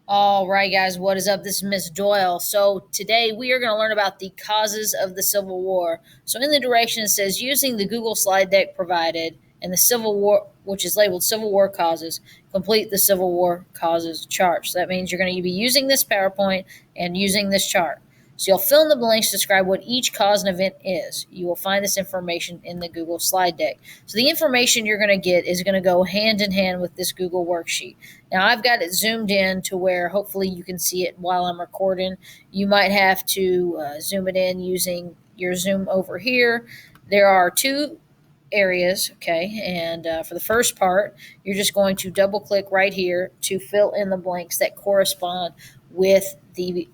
All right, guys, what is up? This is Miss Doyle. So, today we are going to learn about the causes of the Civil War. So, in the direction, it says using the Google slide deck provided and the Civil War, which is labeled Civil War Causes, complete the Civil War Causes chart. So, that means you're going to be using this PowerPoint and using this chart. So, you'll fill in the blanks to describe what each cause and event is. You will find this information in the Google slide deck. So, the information you're going to get is going to go hand in hand with this Google worksheet. Now I've got it zoomed in to where hopefully you can see it while I'm recording. You might have to zoom it in using your zoom over here. There are two areas, okay? And for the first part, you're just going to double click right here to fill in the blanks that correspond with the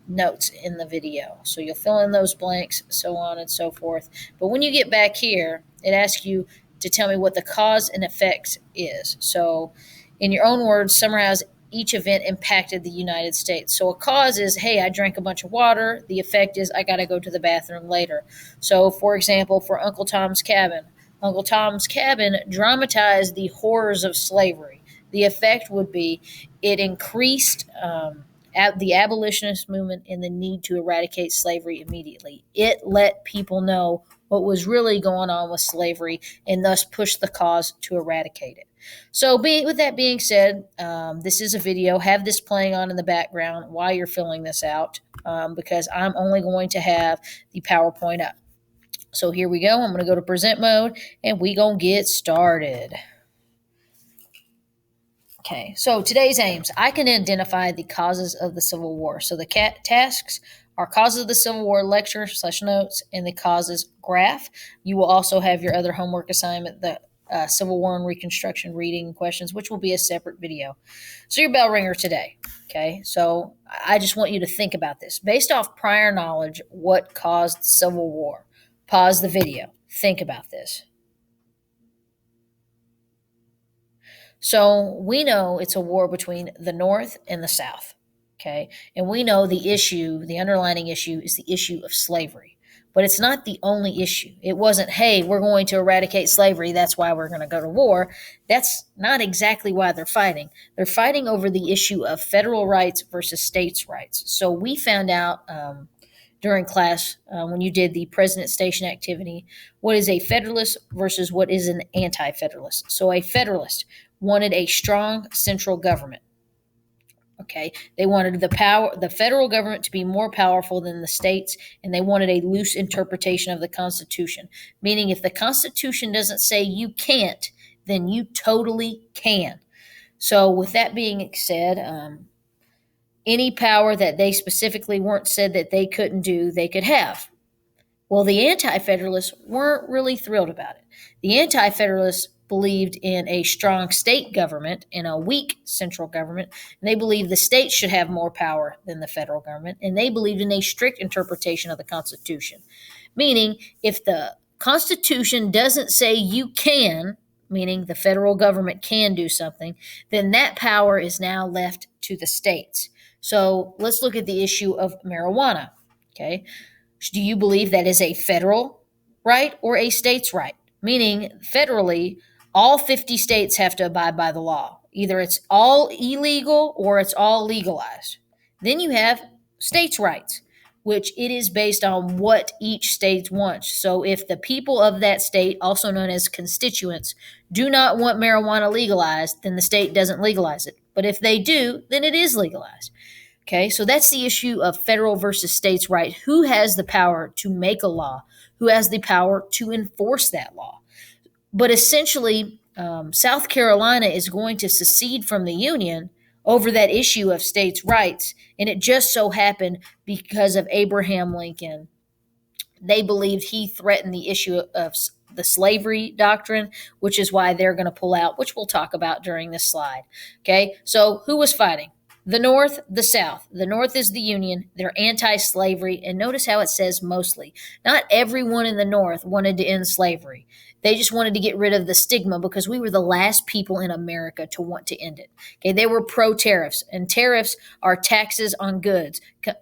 notes in the video. So you'll fill in those blanks, so on and so forth. But when you get back here, it asks you to tell me what the cause and effect is. So in your own words, summarize each event impacted the United States. So a cause is, hey, I drank a bunch of water. The effect is, I got to go to the bathroom later. So, for example, for Uncle Tom's Cabin dramatized the horrors of slavery. The effect would be it increased the abolitionist movement and the need to eradicate slavery immediately. It let people know what was really going on with slavery and thus pushed the cause to eradicate it. So, with that being said, this is a video. Have this playing on in the background while you're filling this out because I'm only going to have the PowerPoint up. So here we go. I'm going to go to present mode and we going to get started. Okay, so today's aims. I can identify the causes of the Civil War. So the tasks are causes of the Civil War lecture / notes and the causes graph. You will also have your other homework assignment, the Civil War and Reconstruction reading questions, which will be a separate video. So your bell ringer today. Okay, so I just want you to think about this. Based off prior knowledge, what caused the Civil War? Pause the video. Think about this. So we know it's a war between the North and the South. Okay. And we know the underlying issue is the issue of slavery. But it's not the only issue. It wasn't, hey, we're going to eradicate slavery. That's why we're going to go to war. That's not exactly why they're fighting. They're fighting over the issue of federal rights versus states' rights. So we found out during class when you did the President Station activity what is a Federalist versus what is an anti Federalist. So a Federalist wanted a strong central government. Okay, they wanted the federal government to be more powerful than the states, and they wanted a loose interpretation of the Constitution, meaning if the Constitution doesn't say you can't, then you totally can. So, with that being said, any power that they specifically weren't said that they couldn't do, they could have. Well, the Anti Federalists weren't really thrilled about it. The Anti Federalists believed in a strong state government and a weak central government, and they believed the states should have more power than the federal government, and they believed in a strict interpretation of the Constitution. Meaning, if the Constitution doesn't say you can, meaning the federal government can do something, then that power is now left to the states. So let's look at the issue of marijuana. Okay. Do you believe that is a federal right or a state's right? Meaning, federally, all 50 states have to abide by the law. Either it's all illegal or it's all legalized. Then you have states' rights, which it is based on what each state wants. So if the people of that state, also known as constituents, do not want marijuana legalized, then the state doesn't legalize it. But if they do, then it is legalized. Okay, so that's the issue of federal versus states' right. Who has the power to make a law? Who has the power to enforce that law? But essentially, South Carolina is going to secede from the Union over that issue of states' rights. And it just so happened because of Abraham Lincoln. They believed he threatened the issue of the slavery doctrine, which is why they're going to pull out, which we'll talk about during this slide. Okay, so who was fighting? The North, the South. The North is the Union. They're anti slavery. And notice how it says mostly. Not everyone in the North wanted to end slavery. They just wanted to get rid of the stigma because we were the last people in America to want to end it. Okay, they were pro tariffs, and tariffs are taxes on goods,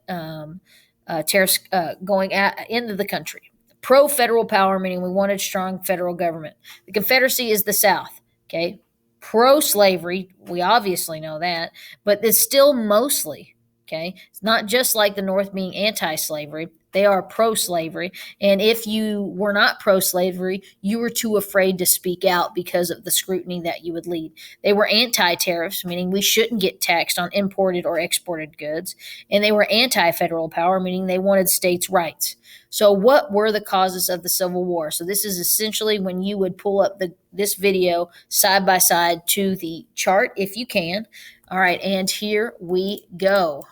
tariffs going into the country. Pro federal power, meaning we wanted strong federal government. The Confederacy is the South. Okay, pro-slavery. We obviously know that, but it's still mostly, okay? It's not just like the North being anti-slavery. They are pro-slavery. And if you were not pro-slavery, you were too afraid to speak out because of the scrutiny that you would lead. They were anti-tariffs, meaning we shouldn't get taxed on imported or exported goods. And they were anti-federal power, meaning they wanted states' rights. So what were the causes of the Civil War? So this is essentially when you would pull up this video side by side to the chart if you can. All right, and here we go.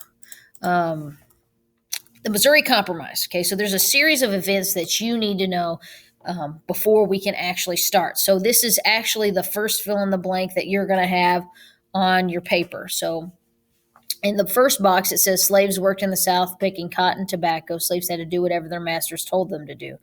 The Missouri Compromise. Okay, so there's a series of events that you need to know before we can actually start. So this is actually the first fill in the blank that you're going to have on your paper. So in the first box, it says slaves worked in the South picking cotton, tobacco. Slaves had to do whatever their masters told them to do.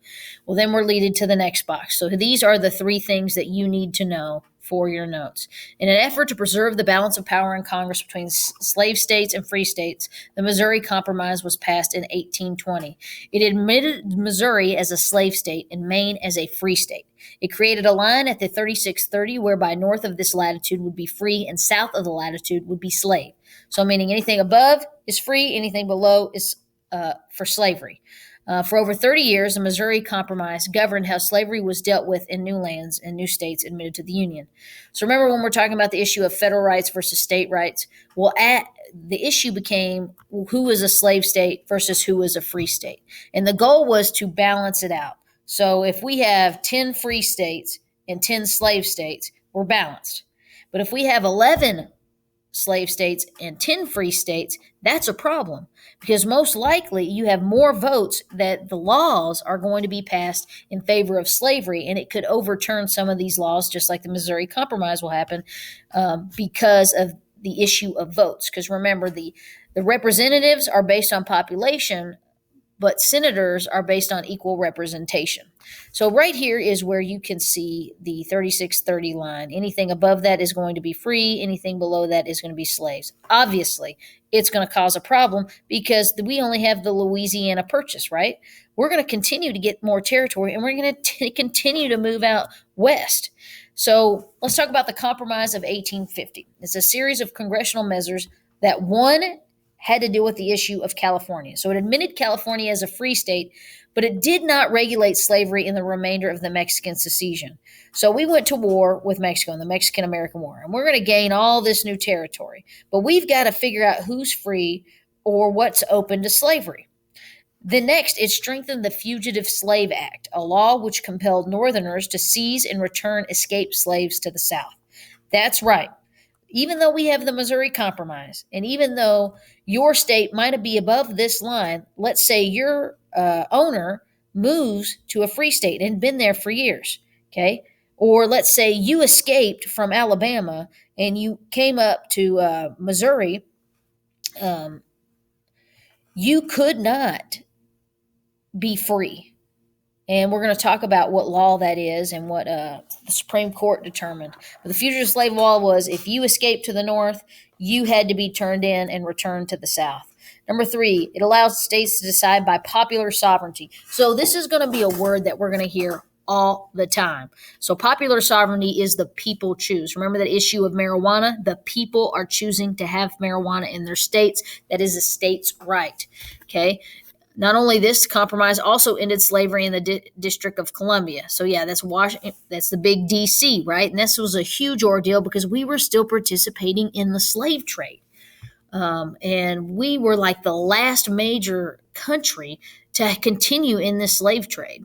Well, then we're leaded to the next box. So these are the three things that you need to know for your notes. In an effort to preserve the balance of power in Congress between slave states and free states, the Missouri Compromise was passed in 1820. It admitted Missouri as a slave state and Maine as a free state. It created a line at the 3630 whereby north of this latitude would be free and south of the latitude would be slave. So meaning anything above is free, anything below is for slavery. For over 30 years, the Missouri Compromise governed how slavery was dealt with in new lands and new states admitted to the Union. So remember when we're talking about the issue of federal rights versus state rights? Well, the issue became who was a slave state versus who was a free state. And the goal was to balance it out. So if we have 10 free states and 10 slave states, we're balanced. But if we have 11 slave states and 10 free states, that's a problem because most likely you have more votes that the laws are going to be passed in favor of slavery, and it could overturn some of these laws, just like the Missouri Compromise will happen because of the issue of votes. Because remember, the representatives are based on population, but senators are based on equal representation. So right here is where you can see the 3630 line. Anything above that is going to be free. Anything below that is going to be slaves. Obviously, it's going to cause a problem because we only have the Louisiana Purchase, right? We're going to continue to get more territory, and we're going to continue to move out west. So let's talk about the Compromise of 1850. It's a series of congressional measures that had to deal with the issue of California. So it admitted California as a free state, but it did not regulate slavery in the remainder of the Mexican secession. So we went to war with Mexico in the Mexican-American War, and we're going to gain all this new territory. But we've got to figure out who's free or what's open to slavery. Then next, it strengthened the Fugitive Slave Act, a law which compelled Northerners to seize and return escaped slaves to the South. That's right. Even though we have the Missouri Compromise, and even though your state might be above this line, let's say your owner moves to a free state and been there for years, okay? Or let's say you escaped from Alabama and you came up to Missouri, you could not be free. And we're going to talk about what law that is and what the Supreme Court determined. But the fugitive slave law was if you escaped to the north, you had to be turned in and returned to the south. Number 3, it allows states to decide by popular sovereignty. So this is going to be a word that we're going to hear all the time. So popular sovereignty is the people choose. Remember that issue of marijuana? The people are choosing to have marijuana in their states. That is a state's right. Okay. Not only this, compromise also ended slavery in the District of Columbia. So yeah, that's Washington. That's the big D.C., right? And this was a huge ordeal because we were still participating in the slave trade, and we were like the last major country to continue in this slave trade.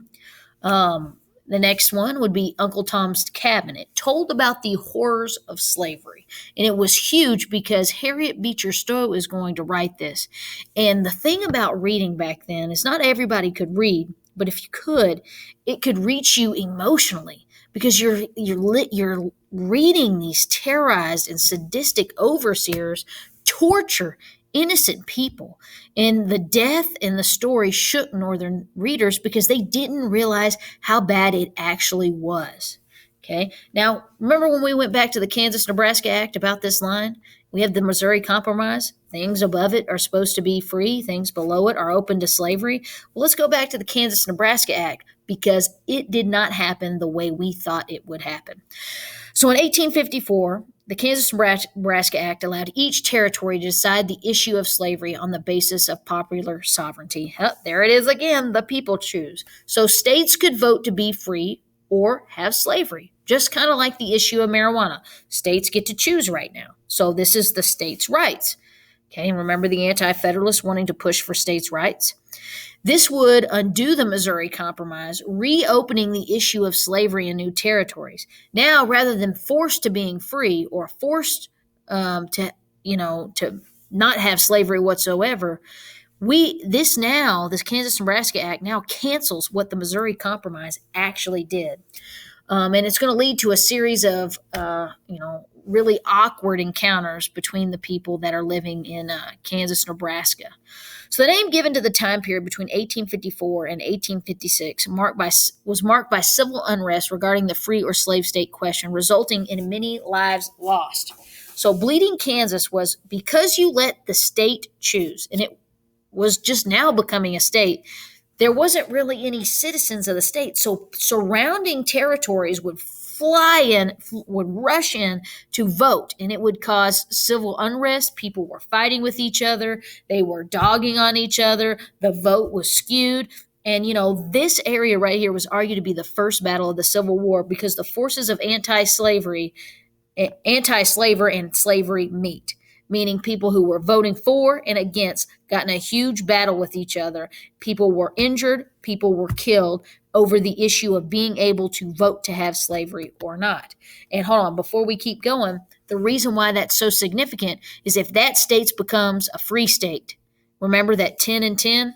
The next one would be Uncle Tom's Cabin. It told about the horrors of slavery. And it was huge because Harriet Beecher Stowe is going to write this. And the thing about reading back then is not everybody could read, but if you could, it could reach you emotionally because you're reading these terrorized and sadistic overseers torture innocent people. And the death and the story shook Northern readers because they didn't realize how bad it actually was. Okay. Now, remember when we went back to the Kansas-Nebraska Act about this line? We have the Missouri Compromise. Things above it are supposed to be free. Things below it are open to slavery. Well, let's go back to the Kansas-Nebraska Act because it did not happen the way we thought it would happen. So in 1854, the Kansas-Nebraska Act allowed each territory to decide the issue of slavery on the basis of popular sovereignty. There it is again, the people choose. So states could vote to be free or have slavery, just kind of like the issue of marijuana. States get to choose right now. So this is the states' rights. Okay, and remember the Anti-Federalists wanting to push for states' rights? This would undo the Missouri Compromise, reopening the issue of slavery in new territories. Now, rather than forced to being free or forced to not have slavery whatsoever, this Kansas-Nebraska Act now cancels what the Missouri Compromise actually did. And it's going to lead to a series of, really awkward encounters between the people that are living in Kansas, Nebraska. So the name given to the time period between 1854 and 1856 was marked by civil unrest regarding the free or slave state question, resulting in many lives lost. So Bleeding Kansas was because you let the state choose, and it was just now becoming a state. There wasn't really any citizens of the state, so surrounding territories would rush in to vote, and it would cause civil unrest. People were fighting with each other. They were dogging on each other. The vote was skewed. And, this area right here was argued to be the first battle of the Civil War because the forces of anti-slaver and slavery meet, meaning people who were voting for and against got in a huge battle with each other. People were injured. People were killed over the issue of being able to vote to have slavery or not. And hold on, before we keep going, the reason why that's so significant is if that state becomes a free state, remember that 10 and 10?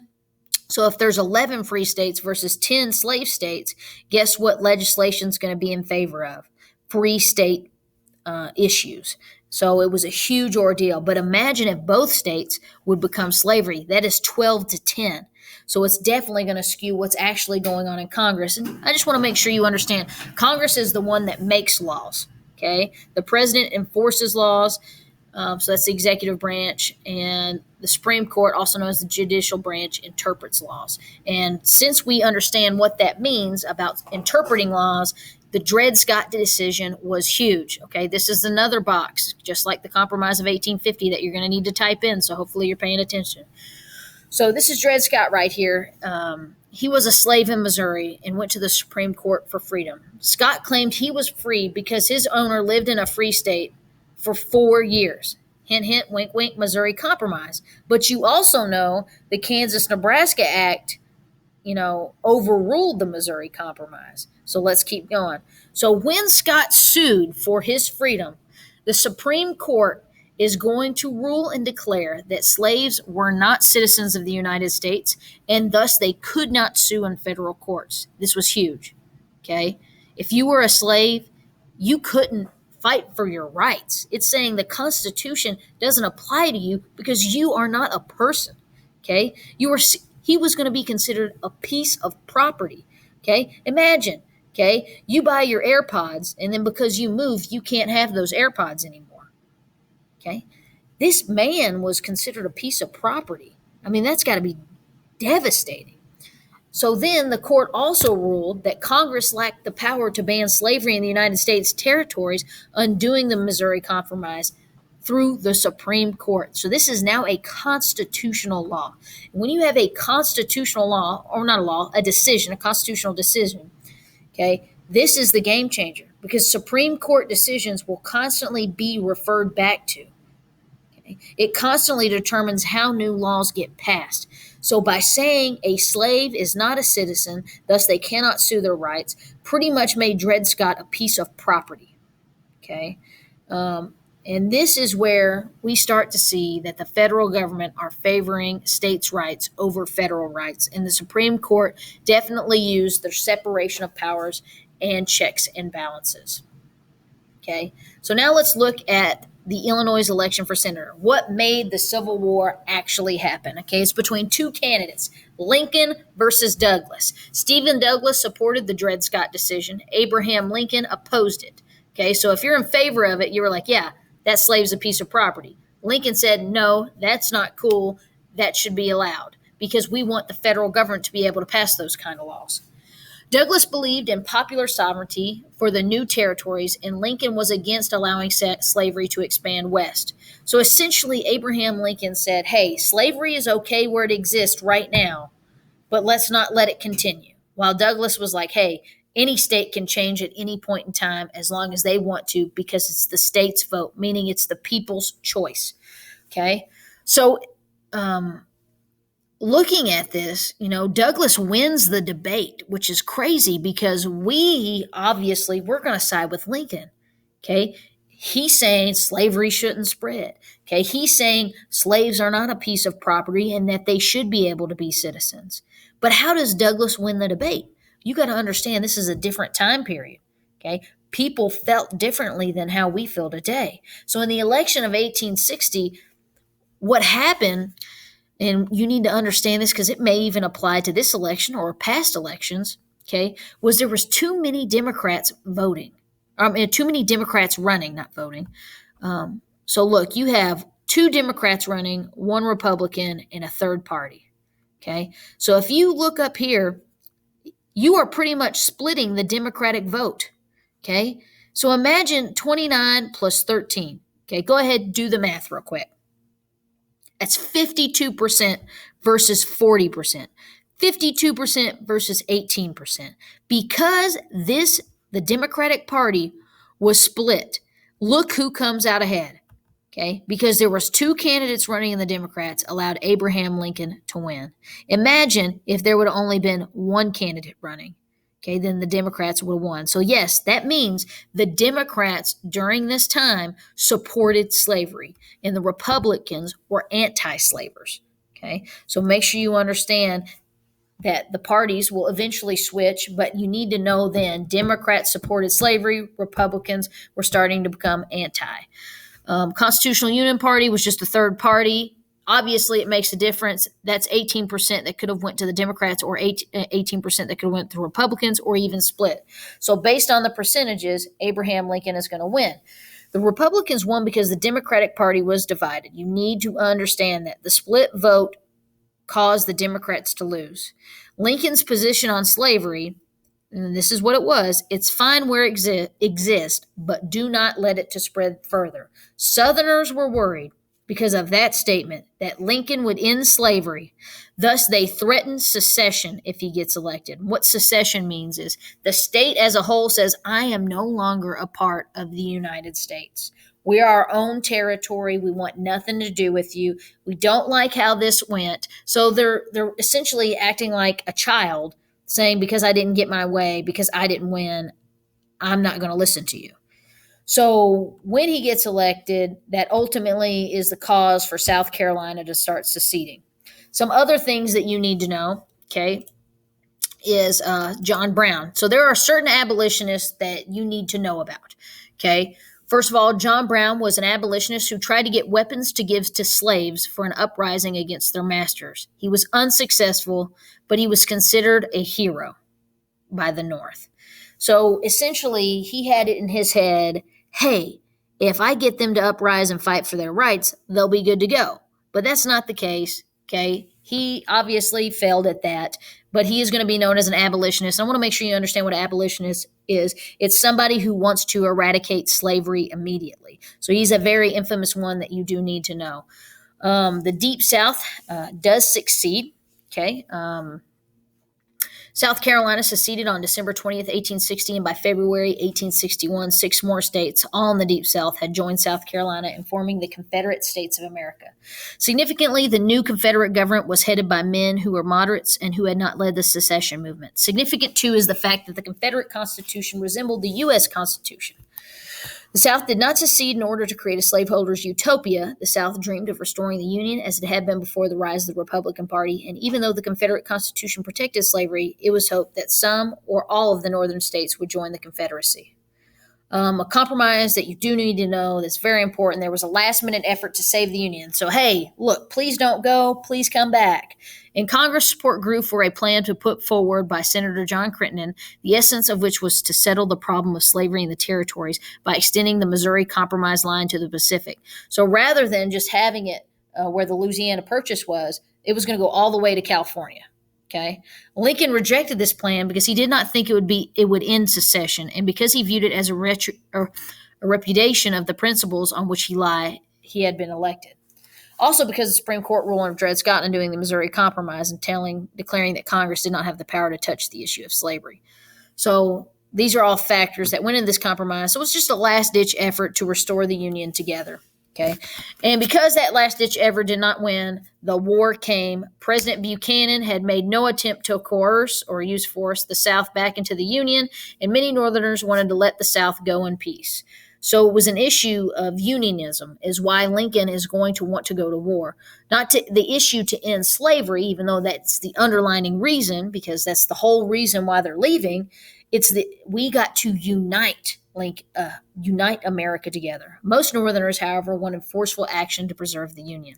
So if there's 11 free states versus 10 slave states, guess what legislation is going to be in favor of? Free state issues. So it was a huge ordeal. But imagine if both states would become slavery. That is 12 to 10. So it's definitely going to skew what's actually going on in Congress. And I just want to make sure you understand, Congress is the one that makes laws, okay? The president enforces laws, so that's the executive branch, and the Supreme Court, also known as the judicial branch, interprets laws. And since we understand what that means about interpreting laws, the Dred Scott decision was huge. Okay, this is another box, just like the Compromise of 1850 that you're going to need to type in, so hopefully you're paying attention. So this is Dred Scott right here. He was a slave in Missouri and went to the Supreme Court for freedom. Scott claimed he was free because his owner lived in a free state for 4 years. Hint, hint, wink, wink, Missouri Compromise. But you also know the Kansas-Nebraska Act, overruled the Missouri Compromise. So let's keep going. So when Scott sued for his freedom, the Supreme Court is going to rule and declare that slaves were not citizens of the United States, and thus they could not sue in federal courts. This was huge, okay? If you were a slave, you couldn't fight for your rights. It's saying the Constitution doesn't apply to you because you are not a person, okay? He was going to be considered a piece of property, okay? Imagine, okay, you buy your AirPods, and then because you move, you can't have those AirPods anymore. Okay, this man was considered a piece of property. I mean, that's got to be devastating. So then the court also ruled that Congress lacked the power to ban slavery in the United States territories, undoing the Missouri Compromise through the Supreme Court. So this is now a constitutional law. When you have a constitutional law, or not a law, a decision, a constitutional decision, okay, this is the game changer because Supreme Court decisions will constantly be referred back to. Okay? It constantly determines how new laws get passed. So by saying a slave is not a citizen, thus they cannot sue their rights, pretty much made Dred Scott a piece of property. Okay, and this is where we start to see that the federal government are favoring states' rights over federal rights. And the Supreme Court definitely used their separation of powers and checks and balances. Okay, so now let's look at the Illinois election for senator. What made the Civil War actually happen? Okay, it's between two candidates, Lincoln versus Douglas. Stephen Douglas supported the Dred Scott decision. Abraham Lincoln opposed it. Okay, so if you're in favor of it, you were like, yeah, that slave's a piece of property. Lincoln said, no, that's not cool. That should be allowed because we want the federal government to be able to pass those kind of laws. Douglas believed in popular sovereignty for the new territories, and Lincoln was against allowing slavery to expand west. So essentially, Abraham Lincoln said, hey, slavery is okay where it exists right now, but let's not let it continue. While Douglas was like, hey, any state can change at any point in time as long as they want to because it's the state's vote, meaning it's the people's choice. Okay. So, looking at this, Douglas wins the debate, which is crazy because we're going to side with Lincoln. Okay. He's saying slavery shouldn't spread. Okay. He's saying slaves are not a piece of property and that they should be able to be citizens. But how does Douglas win the debate? You got to understand this is a different time period. Okay. People felt differently than how we feel today. So in the election of 1860, what happened, and you need to understand this because it may even apply to this election or past elections, okay, was there was too many Democrats voting. Too many Democrats running, not voting. So look, you have 2 Democrats running, 1 Republican, and a third party. Okay, so if you look up here, you are pretty much splitting the Democratic vote. Okay, so imagine 29 plus 13. Okay, go ahead, do the math real quick. That's 52% versus 40%. 52% versus 18%. Because the Democratic Party was split, look who comes out ahead. Okay, because there was 2 candidates running in the Democrats allowed Abraham Lincoln to win. Imagine if there would have only been 1 candidate running. Okay, then the Democrats would have won. So yes, that means the Democrats during this time supported slavery and the Republicans were anti-slavers. Okay, so make sure you understand that the parties will eventually switch, but you need to know then Democrats supported slavery, Republicans were starting to become anti. Constitutional Union Party was just a third party. Obviously, it makes a difference. That's 18% that could have went to the Democrats or 18% that could have went to Republicans or even split. So based on the percentages, Abraham Lincoln is going to win. The Republicans won because the Democratic Party was divided. You need to understand that. The split vote caused the Democrats to lose. Lincoln's position on slavery, and this is what it was, it's fine where it exists, but do not let it to spread further. Southerners were worried because of that statement that Lincoln would end slavery. Thus, they threatened secession if he gets elected. What secession means is the state as a whole says, I am no longer a part of the United States. We are our own territory. We want nothing to do with you. We don't like how this went. So they're essentially acting like a child saying, because I didn't get my way, because I didn't win, I'm not going to listen to you. So when he gets elected, that ultimately is the cause for South Carolina to start seceding. Some other things that you need to know, okay, is John Brown. So there are certain abolitionists that you need to know about, okay? First of all, John Brown was an abolitionist who tried to get weapons to give to slaves for an uprising against their masters. He was unsuccessful, but he was considered a hero by the North. So essentially, he had it in his head, hey, if I get them to uprise and fight for their rights, they'll be good to go. But that's not the case, okay? He obviously failed at that, but he is going to be known as an abolitionist. I want to make sure you understand what an abolitionist is. It's somebody who wants to eradicate slavery immediately. So he's a very infamous one that you do need to know. The Deep South does succeed, okay? South Carolina seceded on December 20th, 1860, and by February 1861, 6 more states, all in the Deep South, had joined South Carolina in forming the Confederate States of America. Significantly, the new Confederate government was headed by men who were moderates and who had not led the secession movement. Significant, too, is the fact that the Confederate Constitution resembled the U.S. Constitution. The South did not secede in order to create a slaveholders' utopia. The South dreamed of restoring the Union as it had been before the rise of the Republican Party, and even though the Confederate Constitution protected slavery, it was hoped that some or all of the northern states would join the Confederacy. A compromise that you do need to know that's very important. There was a last-minute effort to save the Union. So, hey, look, please don't go. Please come back. In Congress, support grew for a plan to put forward by Senator John Crittenden, the essence of which was to settle the problem of slavery in the territories by extending the Missouri Compromise line to the Pacific. So rather than just having it where the Louisiana Purchase was, it was going to go all the way to California. Okay. Lincoln rejected this plan because he did not think it would end secession, and because he viewed it as a repudiation of the principles on which he had been elected. Also, because the Supreme Court ruling of Dred Scott undoing the Missouri Compromise and declaring that Congress did not have the power to touch the issue of slavery. So these are all factors that went into this compromise. So it was just a last-ditch effort to restore the Union together. Okay. And because that last-ditch effort did not win, the war came. President Buchanan had made no attempt to coerce or use force the South back into the Union, and many Northerners wanted to let the South go in peace. So it was an issue of unionism, is why Lincoln is going to want to go to war. Not to the issue to end slavery, even though that's the underlining reason, because that's the whole reason why they're leaving. It's that we got to unite America together. Most Northerners, however, wanted forceful action to preserve the Union.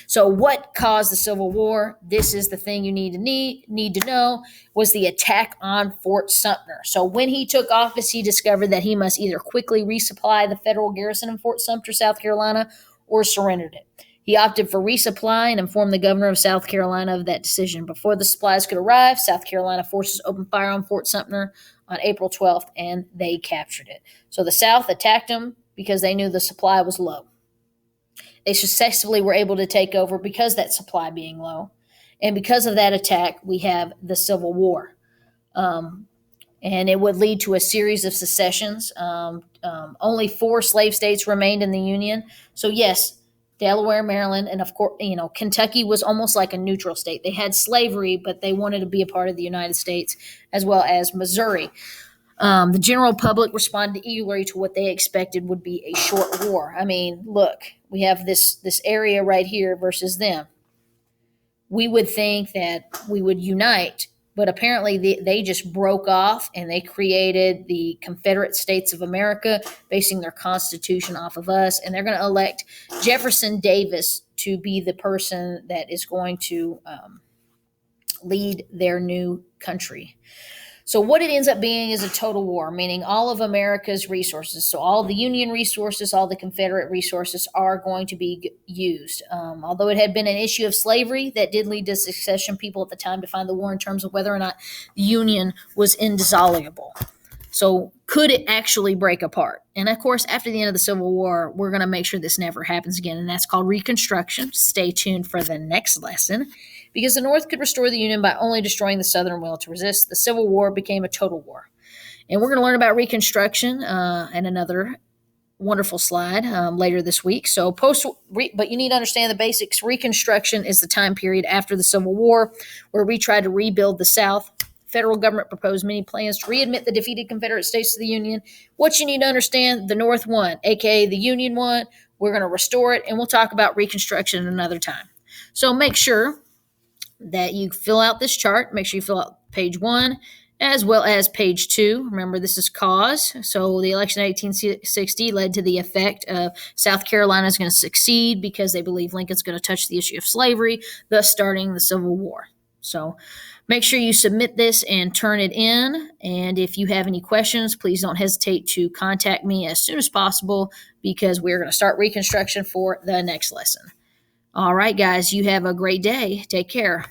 So what caused the Civil War? This is the thing you need to know, was the attack on Fort Sumter. So when he took office, he discovered that he must either quickly resupply the federal garrison in Fort Sumter, South Carolina, or surrendered it. He opted for resupply and informed the governor of South Carolina of that decision. Before the supplies could arrive, South Carolina forces opened fire on Fort Sumter on April 12th, and they captured it. So the South attacked them because they knew the supply was low. They successfully were able to take over because that supply being low. And because of that attack, we have the Civil War. And it would lead to a series of secessions. Only 4 slave states remained in the Union. So yes, Delaware, Maryland, and of course, Kentucky was almost like a neutral state. They had slavery, but they wanted to be a part of the United States, as well as Missouri. The general public responded eagerly to what they expected would be a short war. I mean, look, we have this area right here versus them. We would think that we would unite, but apparently they just broke off and they created the Confederate States of America, basing their constitution off of us. And they're going to elect Jefferson Davis to be the person that is going to lead their new country. So what it ends up being is a total war, meaning all of America's resources. So all the Union resources, all the Confederate resources are going to be used. Although it had been an issue of slavery that did lead to secession, people at the time defined the war in terms of whether or not the Union was indissoluble. So could it actually break apart? And of course, after the end of the Civil War, we're going to make sure this never happens again. And that's called Reconstruction. Stay tuned for the next lesson. Because the North could restore the Union by only destroying the Southern will to resist, the Civil War became a total war. And we're going to learn about Reconstruction and another wonderful slide later this week. So but you need to understand the basics. Reconstruction is the time period after the Civil War where we tried to rebuild the South. The federal government proposed many plans to readmit the defeated Confederate States to the Union. What you need to understand, the North won, aka the Union won. We're going to restore it, and we'll talk about Reconstruction another time. So make sure that you fill out this chart. Make sure you fill out page 1 as well as page 2. Remember, this is cause. So the election of 1860 led to the effect of South Carolina is going to succeed because they believe Lincoln's going to touch the issue of slavery, thus starting the Civil War. So make sure you submit this and turn it in. And if you have any questions, please don't hesitate to contact me as soon as possible because we're going to start Reconstruction for the next lesson. All right, guys, you have a great day. Take care.